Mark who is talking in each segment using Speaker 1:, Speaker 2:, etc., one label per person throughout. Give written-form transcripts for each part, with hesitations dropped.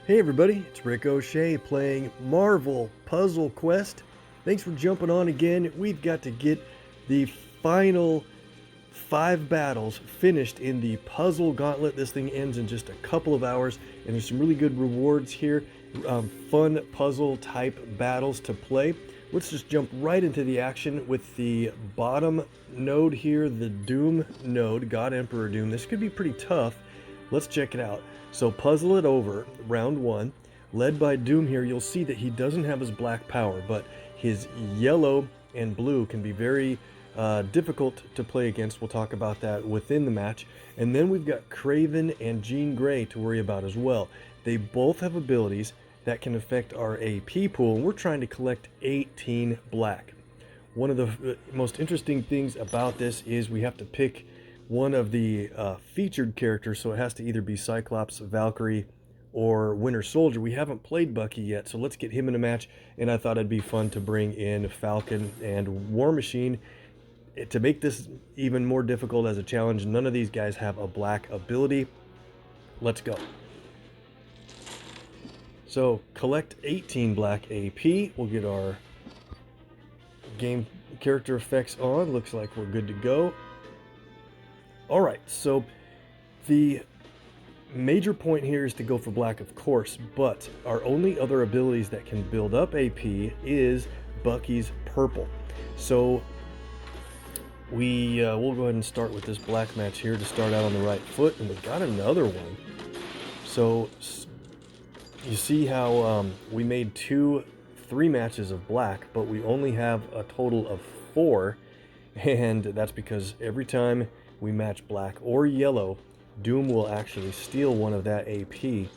Speaker 1: Hey everybody, it's Rick OShay playing Marvel Puzzle Quest. Thanks for jumping on again. We've got to get the final 5 battles finished in the Puzzle Gauntlet. This thing ends in just a couple of hours, and there's some really good rewards here. Fun puzzle type battles to play. Let's just jump right into the action with the bottom node here, the Doom node, God Emperor Doom. This could be pretty tough. Let's check it out. So puzzle it over, round 1. Led by Doom here, you'll see that he doesn't have his black power, but his yellow and blue can be very difficult to play against. We'll talk about that within the match. And then we've got Kraven and Jean Grey to worry about as well. They both have abilities that can affect our AP pool, and we're trying to collect 18 black. One of the most interesting things about this is we have to pick one of the featured characters, so it has to either be Cyclops, Valkyrie, or Winter Soldier. We haven't played Bucky yet, so let's get him in a match, and I thought it'd be fun to bring in Falcon and War Machine to make this even more difficult as a challenge. None of these guys have a black ability. Let's go. So collect 18 black AP. We'll get our game character effects on. Looks like we're good to go. Alright, so the major point here is to go for black, of course, but our only other abilities that can build up AP is Bucky's purple. So we'll go ahead and start with this black match here to start out on the right foot, and we got another one. So you see how we made 3 matches of black, but we only have a total of 4, and that's because every time we match black or yellow, Doom will actually steal one of that AP.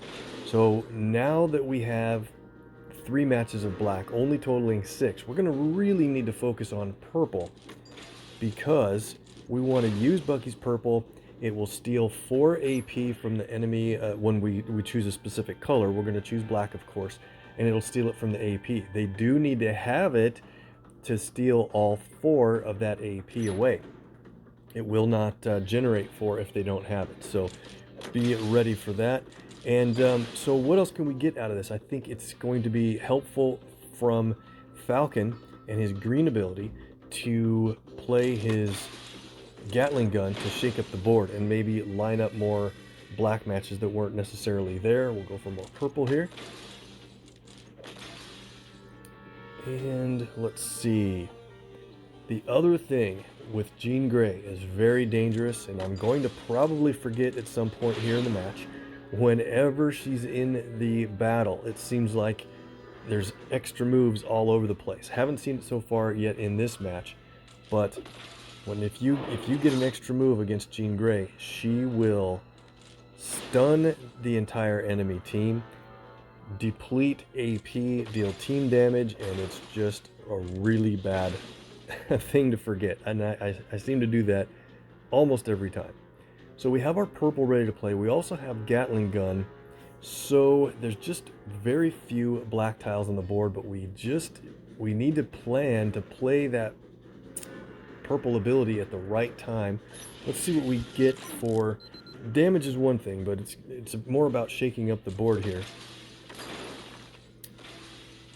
Speaker 1: So now that we have 3 matches of black, only totaling 6, we're going to really need to focus on purple, because we want to use Bucky's purple. It will steal 4 AP from the enemy when we choose a specific color. We're going to choose black, of course, and it'll steal it from the AP. They do need to have it to steal all 4 of that AP away. It will not generate 4 if they don't have it, so be ready for that. And so what else can we get out of this? I think it's going to be helpful from Falcon and his green ability to play his Gatling gun to shake up the board and maybe line up more black matches that weren't necessarily there. We'll go for more purple here. And let's see. The other thing with Jean Grey is very dangerous, and I'm going to probably forget at some point here in the match. Whenever she's in the battle, it seems like there's extra moves all over the place. Haven't seen it so far yet in this match, but if you get an extra move against Jean Grey, she will stun the entire enemy team, deplete AP, deal team damage, and it's just a really bad thing to forget. And I seem to do that almost every time. So we have our purple ready to play. We also have Gatling gun. So there's just very few black tiles on the board, but we need to plan to play that purple ability at the right time. Let's see what we get for damage. Is one thing, but it's more about shaking up the board here.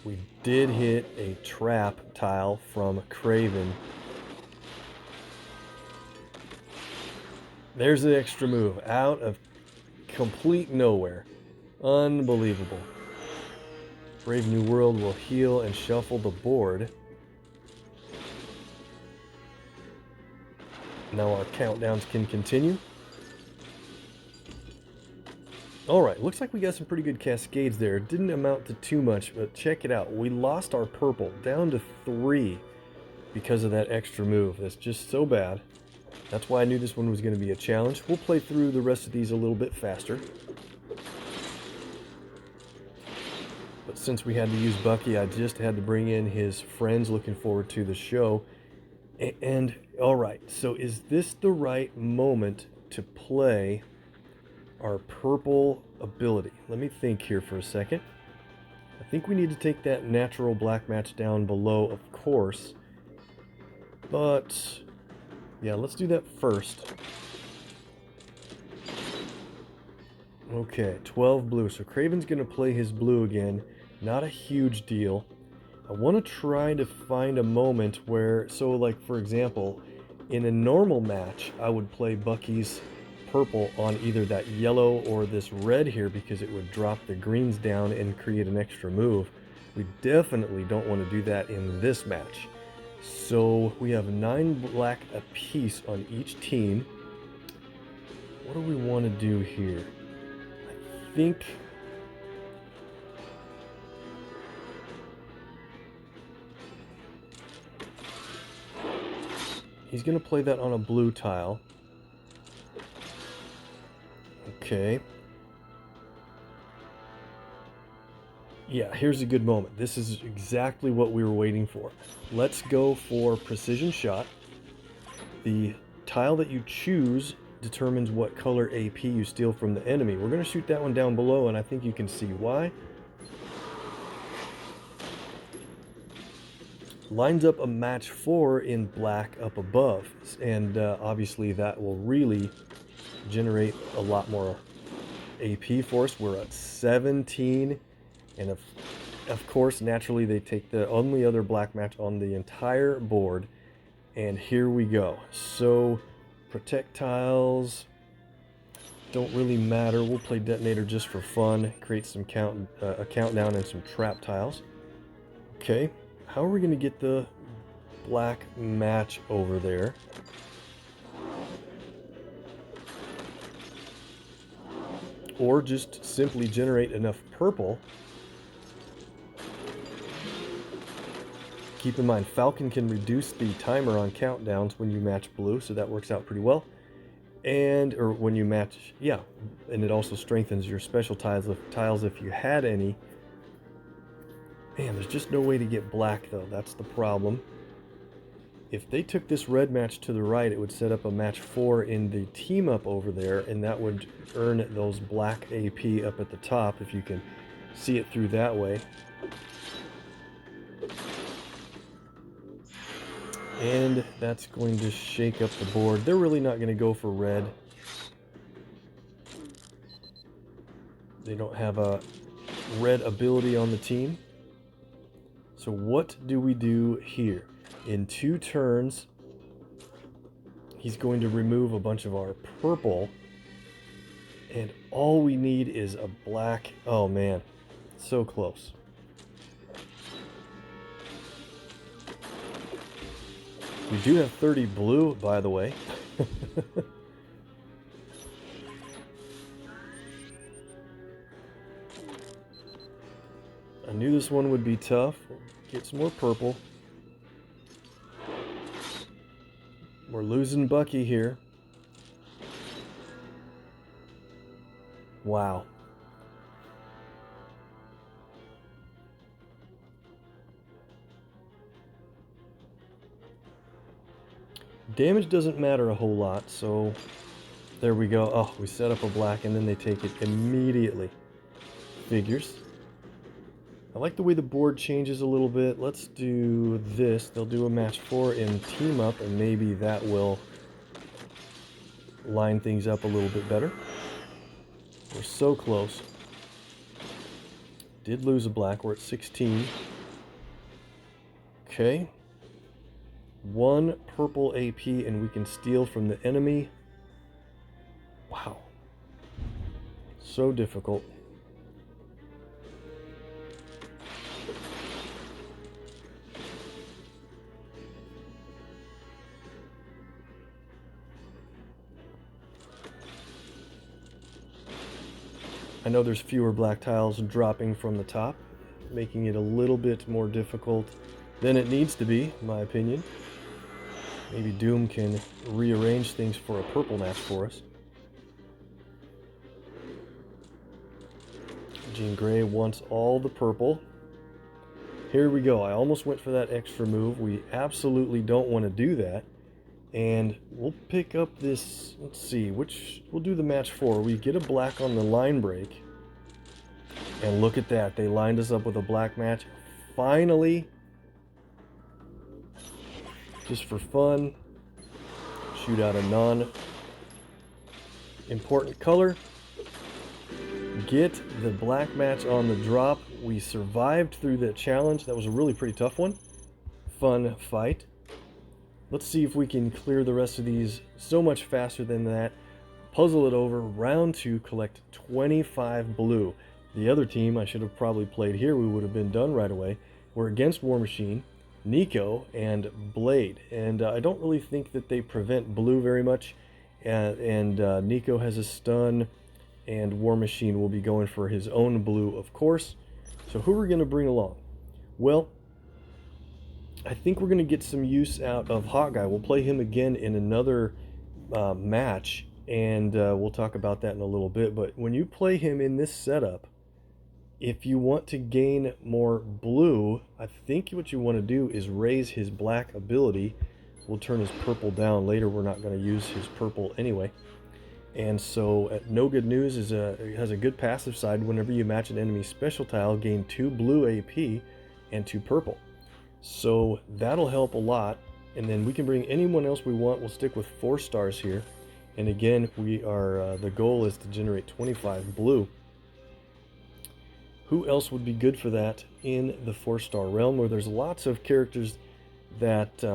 Speaker 1: We did hit a trap tile from Kraven. There's the extra move out of complete nowhere. Unbelievable. Brave New World will heal and shuffle the board. Now our countdowns can continue. Alright, looks like we got some pretty good cascades there. It didn't amount to too much, but check it out. We lost our purple down to 3 because of that extra move. That's just so bad. That's why I knew this one was going to be a challenge. We'll play through the rest of these a little bit faster. But since we had to use Bucky, I just had to bring in his friends. Looking forward to the show. And alright, so is this the right moment to play our purple ability? Let me think here for a second. I think we need to take that natural black match down below, of course. But yeah, let's do that first. Okay, 12 blue. So Craven's going to play his blue again. Not a huge deal. I want to try to find a moment where, so like for example, in a normal match, I would play Bucky's purple on either that yellow or this red here because it would drop the greens down and create an extra move. We definitely don't want to do that in this match. So we have 9 black apiece on each team. What do we want to do here? I think he's going to play that on a blue tile. Okay. Yeah, here's a good moment. This is exactly what we were waiting for. Let's go for precision shot. The tile that you choose determines what color AP you steal from the enemy. We're going to shoot that one down below, and I think you can see why. Lines up a match 4 in black up above, and obviously that will really generate a lot more AP for us. We're at 17, and of course, naturally, they take the only other black match on the entire board, and here we go. So, projectiles don't really matter. We'll play detonator just for fun, create some a countdown and some trap tiles. Okay, how are we going to get the black match over there? Or just simply generate enough purple. Keep in mind, Falcon can reduce the timer on countdowns when you match blue, so that works out pretty well. Or when you match, yeah, and it also strengthens your special tiles if you had any. Man, there's just no way to get black, though. That's the problem. If they took this red match to the right, it would set up a match 4 in the team up over there, and that would earn those black AP up at the top, if you can see it through that way. And that's going to shake up the board. They're really not going to go for red. They don't have a red ability on the team. So what do we do here? In 2 turns, he's going to remove a bunch of our purple. And all we need is a black. Oh man, so close. We do have 30 blue, by the way. I knew this one would be tough. Get some more purple. We're losing Bucky here. Wow. Damage doesn't matter a whole lot, so there we go. Oh, we set up a black and then they take it immediately. Figures. I like the way the board changes a little bit. Let's do this. They'll do a match 4 in team up, and maybe that will line things up a little bit better. We're so close. Did lose a black. We're at 16. Okay. 1 purple AP, and we can steal from the enemy. Wow. So difficult. I know there's fewer black tiles dropping from the top, making it a little bit more difficult than it needs to be, in my opinion. Maybe Doom can rearrange things for a purple match for us. Jean Grey wants all the purple. Here we go. I almost went for that extra move. We absolutely don't want to do that. And we'll pick up this, let's see, we'll do the match 4. We get a black on the line break. And look at that, they lined us up with a black match. Finally, just for fun, shoot out a non-important color. get the black match on the drop. We survived through the challenge. That was a really pretty tough one. Fun fight. Let's see if we can clear the rest of these so much faster than that. Puzzle it over. Round 2, collect 25 blue. The other team, I should have probably played here. We would have been done right away. We're against War Machine, Nico, and Blade. And I don't really think that they prevent blue very much. And Nico has a stun, and War Machine will be going for his own blue, of course. So who are we going to bring along? Well, I think we're going to get some use out of Hawkguy. We'll play him again in another match, and we'll talk about that in a little bit. But when you play him in this setup, if you want to gain more blue, I think what you want to do is raise his black ability. We'll turn his purple down later. We're not going to use his purple anyway. And so No Good News has a good passive side. Whenever you match an enemy special tile, gain 2 blue AP and 2 purple. So that'll help a lot. And then we can bring anyone else we want. We'll stick with 4 stars here. And again, we are the goal is to generate 25 blue. Who else would be good for that in the 4-star realm, where there's lots of characters that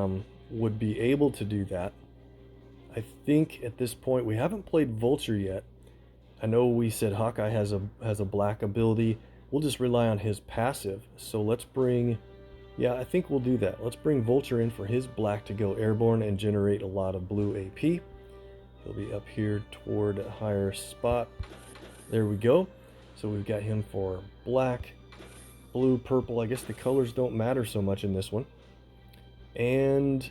Speaker 1: would be able to do that? I think at this point we haven't played Vulture yet. I know we said Hawkeye has a black ability. We'll just rely on his passive. So let's bring, yeah, I think we'll do that. Let's bring Vulture in for his black to go airborne and generate a lot of blue AP. He'll be up here toward a higher spot. There we go. So we've got him for black, blue, purple. I guess the colors don't matter so much in this one. And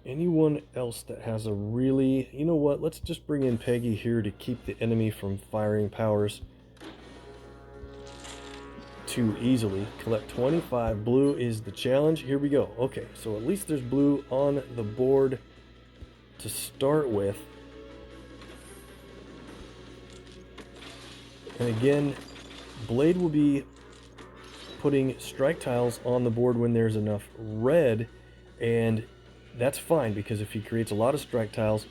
Speaker 1: anyone else that has a really, you know what, let's just bring in Peggy here to keep the enemy from firing powers too easily. Collect 25 blue is the challenge. Here we go. Okay, so at least there's blue on the board to start with. And again, Blade will be putting strike tiles on the board when there's enough red, and that's fine, because if he creates a lot of strike tiles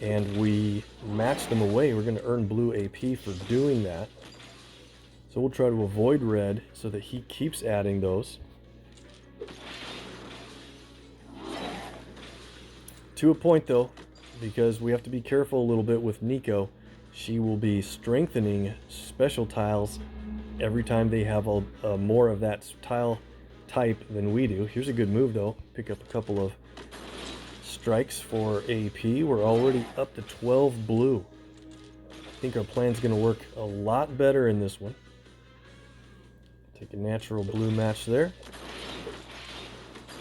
Speaker 1: and we match them away, we're going to earn blue AP for doing that. So we'll try to avoid red so that he keeps adding those. To a point though, because we have to be careful a little bit with Nico. She will be strengthening special tiles every time they have a more of that tile type than we do. Here's a good move though. Pick up a couple of strikes for AP. We're already up to 12 blue. I think our plan's going to work a lot better in this one. Take a natural blue match there.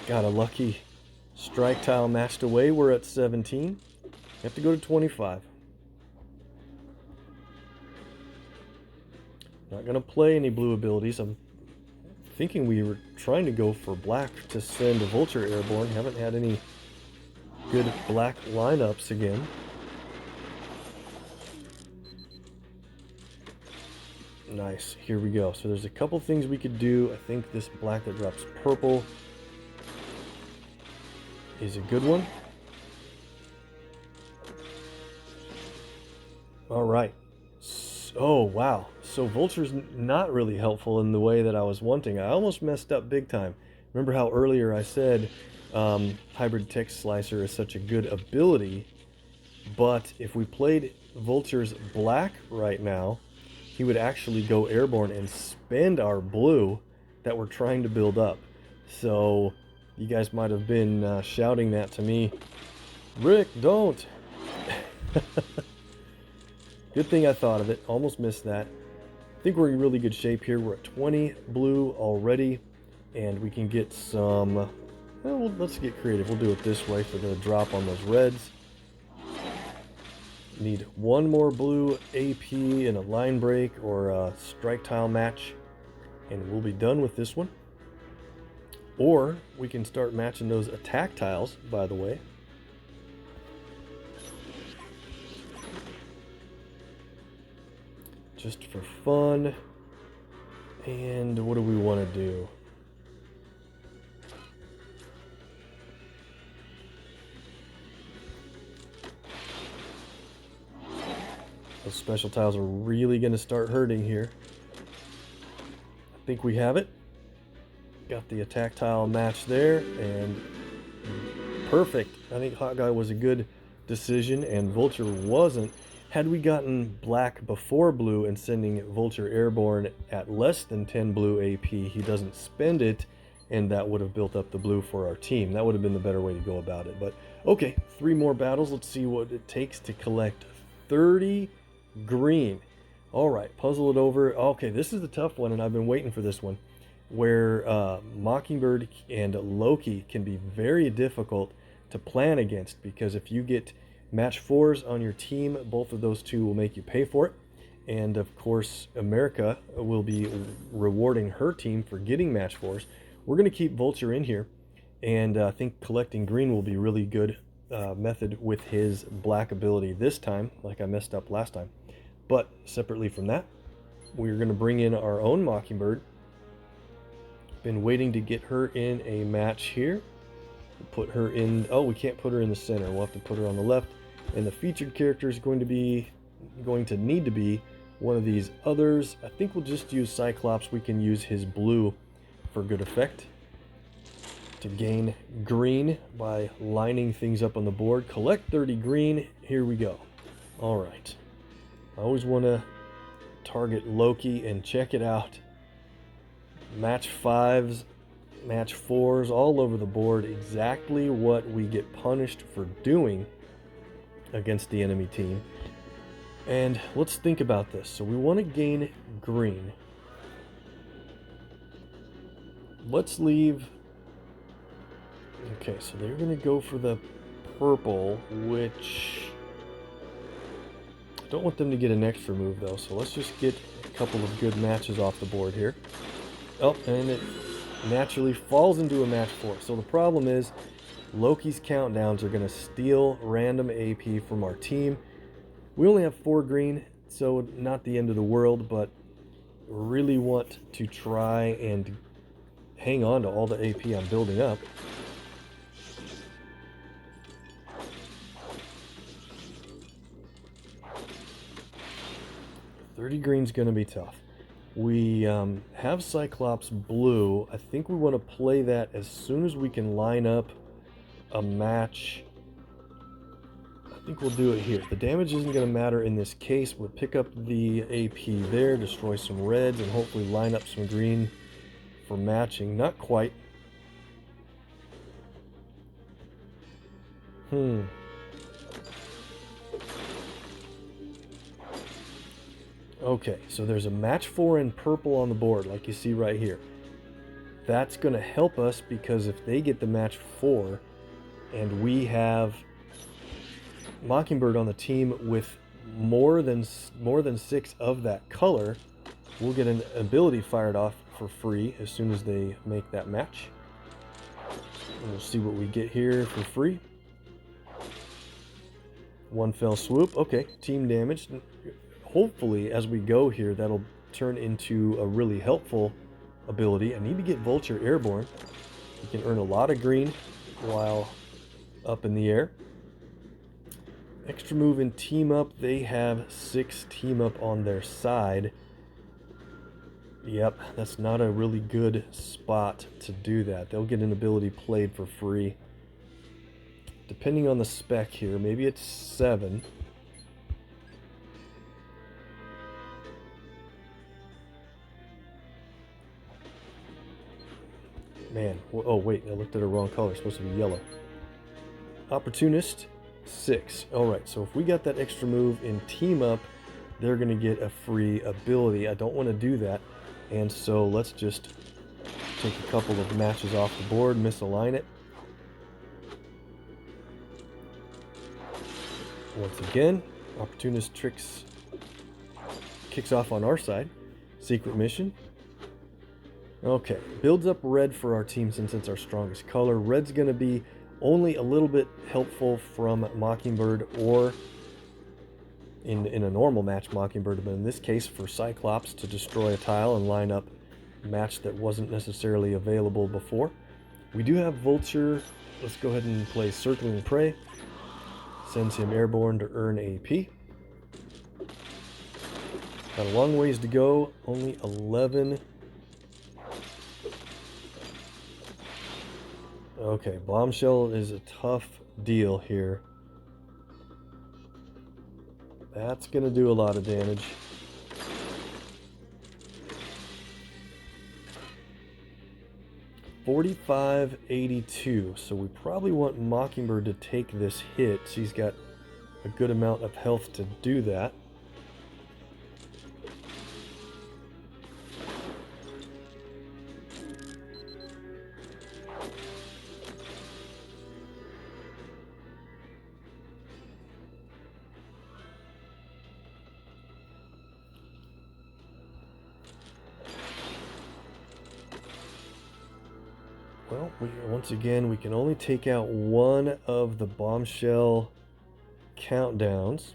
Speaker 1: Got a lucky strike tile matched away. We're at 17. You have to go to 25. Not going to play any blue abilities. I'm thinking we were trying to go for black to send a Vulture airborne. Haven't had any good black lineups again. Nice. Here we go. So there's a couple things we could do. I think this black that drops purple is a good one. All right. Oh, wow. So Vulture's not really helpful in the way that I was wanting. I almost messed up big time. Remember how earlier I said Hybrid Text Slicer is such a good ability, but if we played Vulture's black right now, he would actually go airborne and spend our blue that we're trying to build up. So you guys might have been shouting that to me. Rick, don't! Good thing I thought of it. Almost missed that. I think we're in really good shape here. We're at 20 blue already, and we can get some... Well, let's get creative. We'll do it this way for the drop on those reds. Need one more blue AP and a line break or a strike tile match, and we'll be done with this one. Or we can start matching those attack tiles, by the way. Just for fun. And what do we want to do? Those special tiles are really going to start hurting here. I think we have it. Got the attack tile match there, and perfect. I think Hawkguy was a good decision, and Vulture wasn't. Had we gotten black before blue and sending Vulture airborne at less than 10 blue AP, he doesn't spend it, and that would have built up the blue for our team. That would have been the better way to go about it. But okay, 3 more battles. Let's see what it takes to collect 30 green. All right, puzzle it over. Okay, this is a tough one, and I've been waiting for this one, where Mockingbird and Loki can be very difficult to plan against, because if you get match 4s on your team, both of those two will make you pay for it. And of course, America will be rewarding her team for getting match 4s. We're going to keep Vulture in here, and I think collecting green will be really good method with his black ability this time, like I messed up last time. But separately from that, we're going to bring in our own Mockingbird. Been waiting to get her in a match here. Put her in, oh, we can't put her in the center. We'll have to put her on the left. And the featured character is going to need to be one of these others. I think we'll just use Cyclops. We can use his blue for good effect to gain green by lining things up on the board. Collect 30 green. Here we go. All right. I always want to target Loki, and check it out. Match 5s, match 4s, all over the board. Exactly what we get punished for doing against the enemy team. And let's think about this. So we want to gain green. Let's leave. Okay, so they're going to go for the purple, which I don't want them to get an extra move though. So let's just get a couple of good matches off the board here. Oh, and it naturally falls into a match 4. So the problem is Loki's countdowns are going to steal random AP from our team. We only have 4 green, so not the end of the world, but really want to try and hang on to all the AP I'm building up. $30 green's going to be tough. We have Cyclops blue. I think we want to play that as soon as we can line up a match. I think we'll do it here. The damage isn't going to matter in this case. We'll pick up the AP there, destroy some reds, and hopefully line up some green for matching. Not quite. Okay, so there's a match 4 in purple on the board, like you see right here. That's going to help us, because if they get the match 4 and we have Mockingbird on the team with more than 6 of that color, we'll get an ability fired off for free as soon as they make that match. And we'll see what we get here for free. One fell swoop. Okay, team damage. Hopefully, as we go here, that'll turn into a really helpful ability. I need to get Vulture airborne. He can earn a lot of green while up in the air. Extra move and team up. They have 6 team up on their side. Yep, that's not a really good spot to do that. They'll get an ability played for free. Depending on the spec here, maybe it's 7. Man, oh wait, I looked at the wrong color. It's supposed to be yellow. Opportunist, 6. Alright, so if we got that extra move in team up, they're going to get a free ability. I don't want to do that. And so let's just take a couple of matches off the board, misalign it. Once again, Opportunist kicks off on our side. Secret mission. Okay, builds up red for our team since it's our strongest color. Red's going to be only a little bit helpful from Mockingbird, or in a normal match Mockingbird, but in this case for Cyclops to destroy a tile and line up a match that wasn't necessarily available before. We do have Vulture. Let's go ahead and play Circling Prey. Sends him airborne to earn AP. Got a long ways to go, only 11. Okay, bombshell is a tough deal here. That's gonna do a lot of damage. $45.82, so we probably want Mockingbird to take this hit. She's got a good amount of health to do that. Well, once again, we can only take out one of the bombshell countdowns.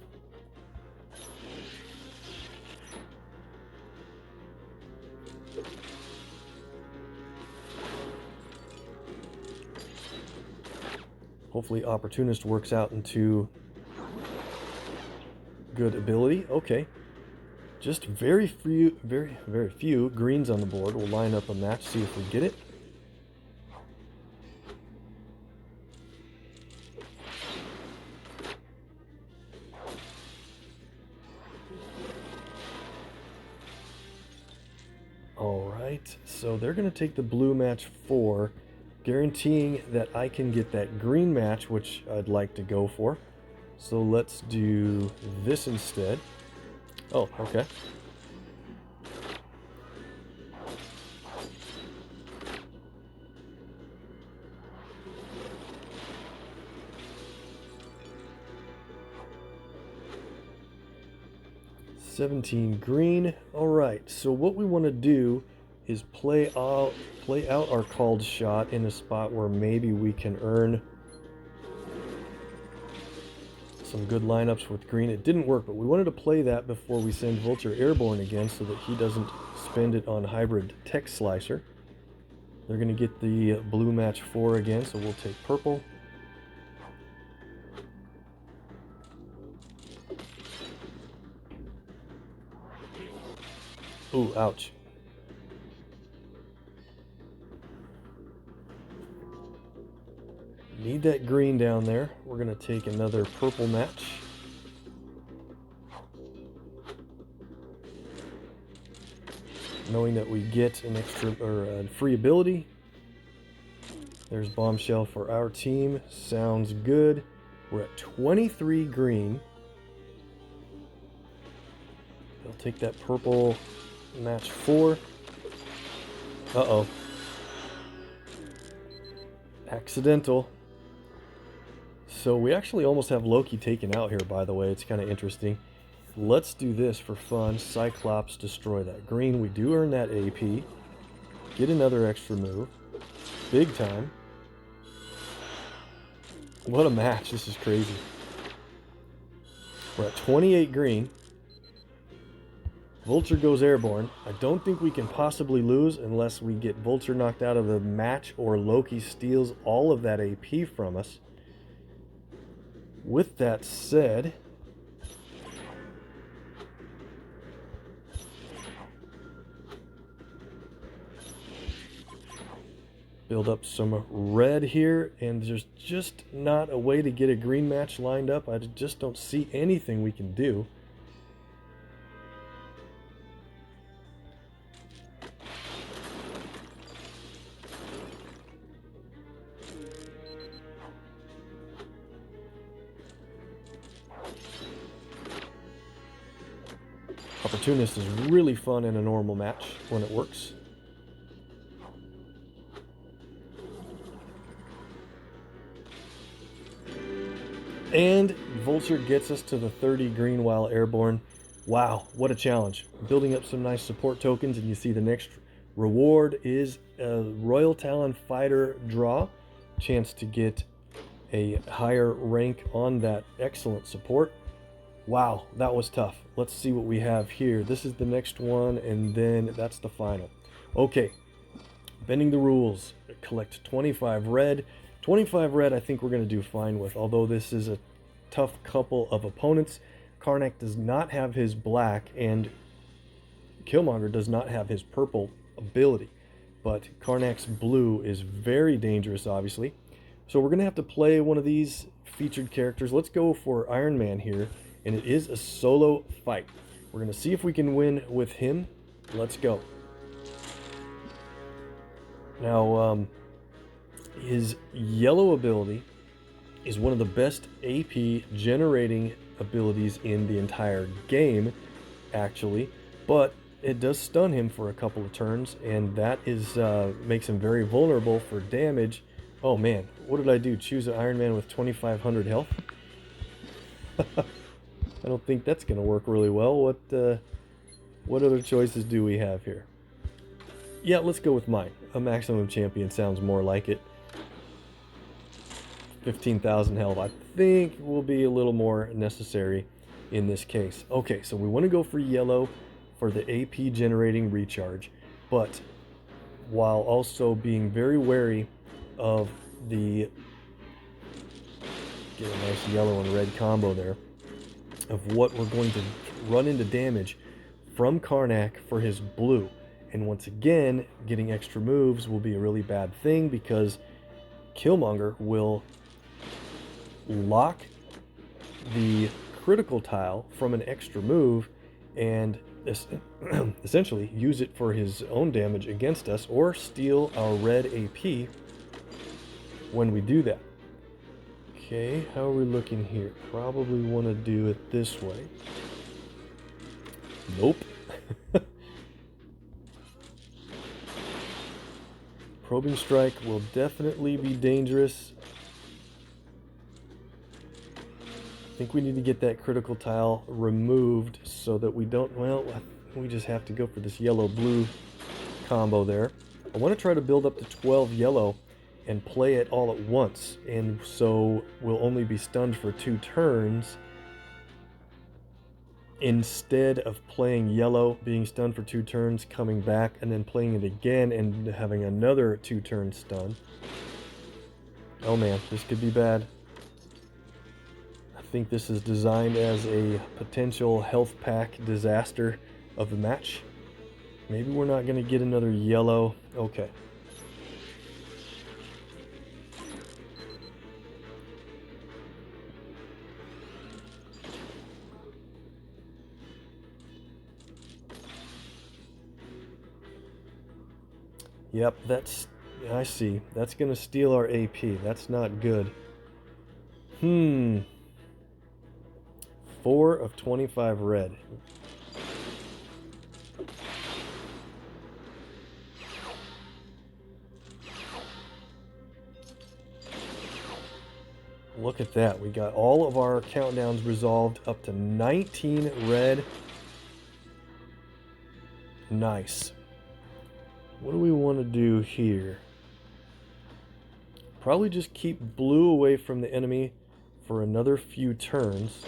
Speaker 1: Hopefully Opportunist works out into good ability. Okay. Just very few greens on the board. We'll line up a match, see if we get it. Alright, so they're going to take the blue match 4, guaranteeing that I can get that green match, which I'd like to go for. So let's do this instead. Oh, okay. $17 green. All right, so what we want to do is play out our called shot in a spot where maybe we can earn some good lineups with green. It didn't work, but we wanted to play that before we send Vulture airborne again so that he doesn't spend it on hybrid tech slicer. They're going to get the blue match 4 again, so we'll take purple. Ooh, ouch. Need that green down there. We're going to take another purple match. Knowing that we get an extra or a free ability. There's bombshell for our team. Sounds good. We're at 23 green. They'll take that purple match 4. Uh-oh. Accidental. So we actually almost have Loki taken out here, by the way. It's kind of interesting. Let's do this for fun. Cyclops, destroy that green. We do earn that AP. Get another extra move. Big time. What a match. This is crazy. We're at 28 green. Vulture goes airborne. I don't think we can possibly lose unless we get Vulture knocked out of the match or Loki steals all of that AP from us. With that said, build up some red here, and there's just not a way to get a green match lined up. I just don't see anything we can do. Opportunist is really fun in a normal match when it works. And Vulture gets us to the 30 green while airborne. Wow, what a challenge. Building up some nice support tokens, and you see the next reward is a Royal Talon Fighter draw. Chance to get a higher rank on that excellent support. Wow, that was tough. Let's see what we have here. This is the next one, and then that's the final. Okay, bending the rules. Collect 25 red. 25 red I think we're going to do fine with, although this is a tough couple of opponents. Karnak does not have his black, and Killmonger does not have his purple ability, but Karnak's blue is very dangerous, obviously. So we're going to have to play one of these featured characters. Let's go for Iron Man here, and it is a solo fight. We're going to see if we can win with him. Let's go. Now, his yellow ability is one of the best AP generating abilities in the entire game, actually, but it does stun him for a couple of turns, and that is makes him very vulnerable for damage. Oh man, what did I do? Choose an Iron Man with 2,500 health? I don't think that's going to work really well. What other choices do we have here? Yeah, let's go with mine. A maximum champion sounds more like it. 15,000 health, I think, will be a little more necessary in this case. Okay, so we want to go for yellow for the AP generating recharge, but while also being very wary of the, get a nice yellow and red combo there, of what we're going to run into damage from Karnak for his blue. And once again, getting extra moves will be a really bad thing because Killmonger will lock the critical tile from an extra move and essentially use it for his own damage against us, or steal our red AP when we do that. Okay, how are we looking here? Probably want to do it this way. Nope. Probing strike will definitely be dangerous. I think we need to get that critical tile removed so that we don't, well, we just have to go for this yellow-blue combo there. I want to try to build up to 12 yellow and play it all at once, and so we'll only be stunned for 2 turns instead of playing yellow, being stunned for 2 turns, coming back, and then playing it again and having another 2-turn stun. Oh man, this could be bad. I think this is designed as a potential health pack disaster of the match. Maybe we're not going to get another yellow. Okay. Yep, that's, I see. That's going to steal our AP. That's not good. 4 of 25 red. Look at that. We got all of our countdowns resolved up to 19 red. Nice. What do we want to do here? Probably just keep blue away from the enemy for another few turns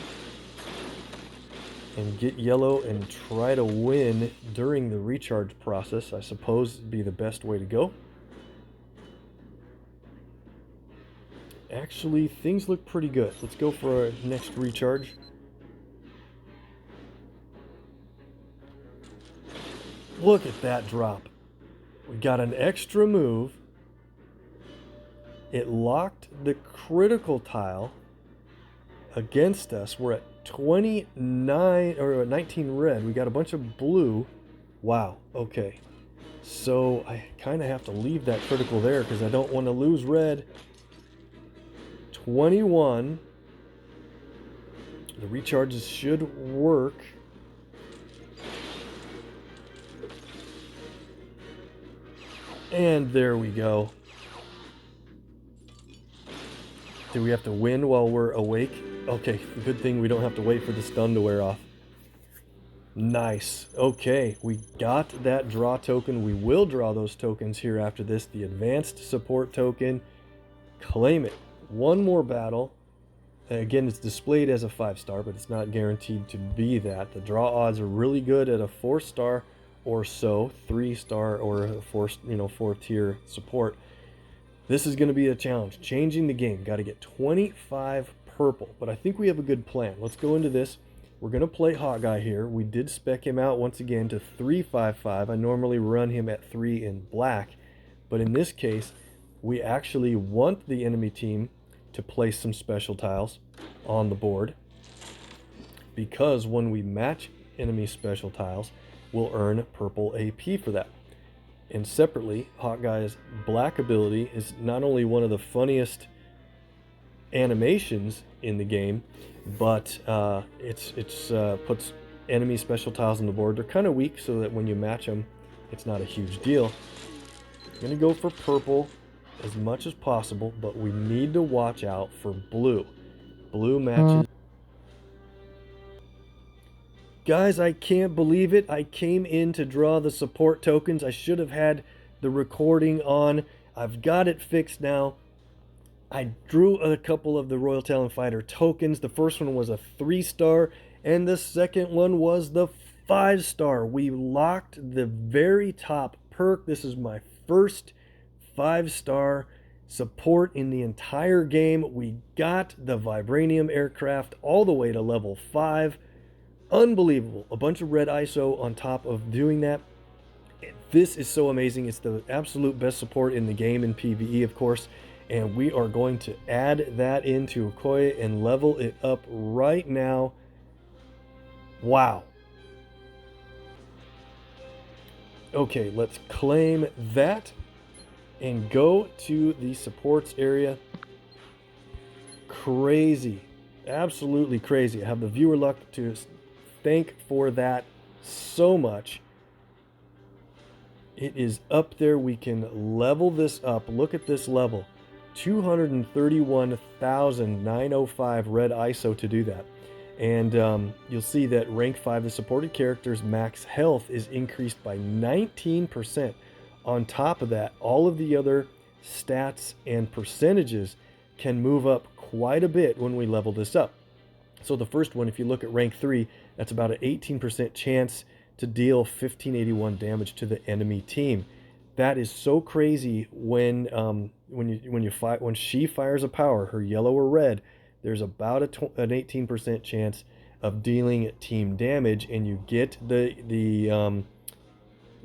Speaker 1: and get yellow and try to win during the recharge process. I suppose would be the best way to go. Actually, things look pretty good. Let's go for our next recharge. Look at that drop. We got an extra move. It locked the critical tile against us. We're at 29 or 19 red. We got a bunch of blue. Wow. Okay. So I kind of have to leave that critical there because I don't want to lose red. 21. The recharges should work. And there we go. Do we have to win while we're awake? Okay, good thing we don't have to wait for the stun to wear off. Nice. Okay, we got that draw token. We will draw those tokens here after this. The advanced support token. Claim it. One more battle. Again, it's displayed as a 5-star, but it's not guaranteed to be that. The draw odds are really good at a 4-star or so, 3-star or a 4-tier support. This is going to be a challenge. Changing the game. Got to get 25 purple, but I think we have a good plan. Let's go into this. we're going to play Hawkguy here. We did spec him out once again to 355. I normally run him at 3 in black, but in this case, we actually want the enemy team to place some special tiles on the board, because when we match enemy special tiles, we'll earn purple AP for that. And separately, Hawkguy's black ability is not only one of the funniest animations in the game, but it's puts enemy special tiles on the board. They're kind of weak, so that when you match them, it's not a huge deal. I'm gonna go for purple as much as possible, but we need to watch out for blue. Blue matches. Guys, I can't believe it. I came in to draw the support tokens. I should have had the recording on. I've got it fixed now. I drew a couple of the Royal Talon Fighter tokens. The first one was a 3-star, and the second one was the 5-star. We locked the very top perk. This is my first 5-star support in the entire game. We got the Vibranium aircraft all the way to level 5. Unbelievable. A bunch of red ISO on top of doing that. This is so amazing. It's the absolute best support in the game in PvE, of course. And we are going to add that into Okoye and level it up right now. Wow. Okay, let's claim that and go to the supports area. Crazy. Absolutely crazy. I have the viewer luck to thank for that so much. It is up there. We can level this up. Look at this level. 231,905 red ISO to do that. And you'll see that rank 5, the supported character's max health is increased by 19%. On top of that, all of the other stats and percentages can move up quite a bit when we level this up. So the first one, if you look at rank 3, that's about an 18% chance to deal 1581 damage to the enemy team. That is so crazy when she fires a power, her yellow or red, there's about an 18% chance of dealing team damage, and you get the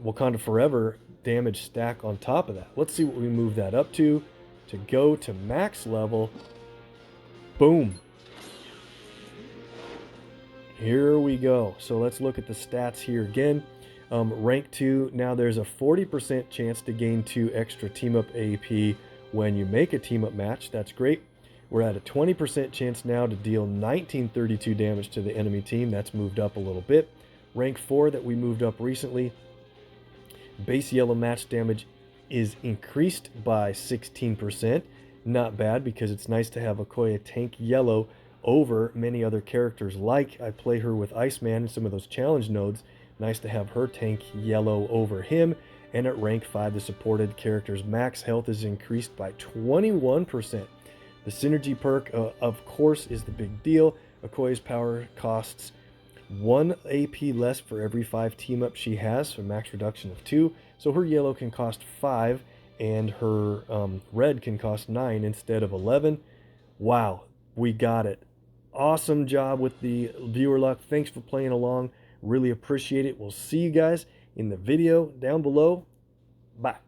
Speaker 1: Wakanda Forever damage stack on top of that. Let's see what we move that up to go to max level. Boom. Here we go. So let's look at the stats here again. Rank 2, now there's a 40% chance to gain 2 extra team up AP when you make a team up match. That's great. We're at a 20% chance now to deal 1932 damage to the enemy team. That's moved up a little bit. Rank 4 that we moved up recently, base yellow match damage is increased by 16%. Not bad, because it's nice to have Okoye tank yellow over many other characters. Like, I play her with Iceman in some of those challenge nodes. Nice to have her tank yellow over him. And at rank 5, the supported character's max health is increased by 21%. The synergy perk, of course, is the big deal. Okoye's power costs 1 AP less for every 5 team ups she has, so max reduction of 2. So her yellow can cost 5, and her red can cost 9 instead of 11. Wow, we got it. Awesome job with the viewer luck. Thanks for playing along. Really appreciate it. We'll see you guys in the video down below. Bye.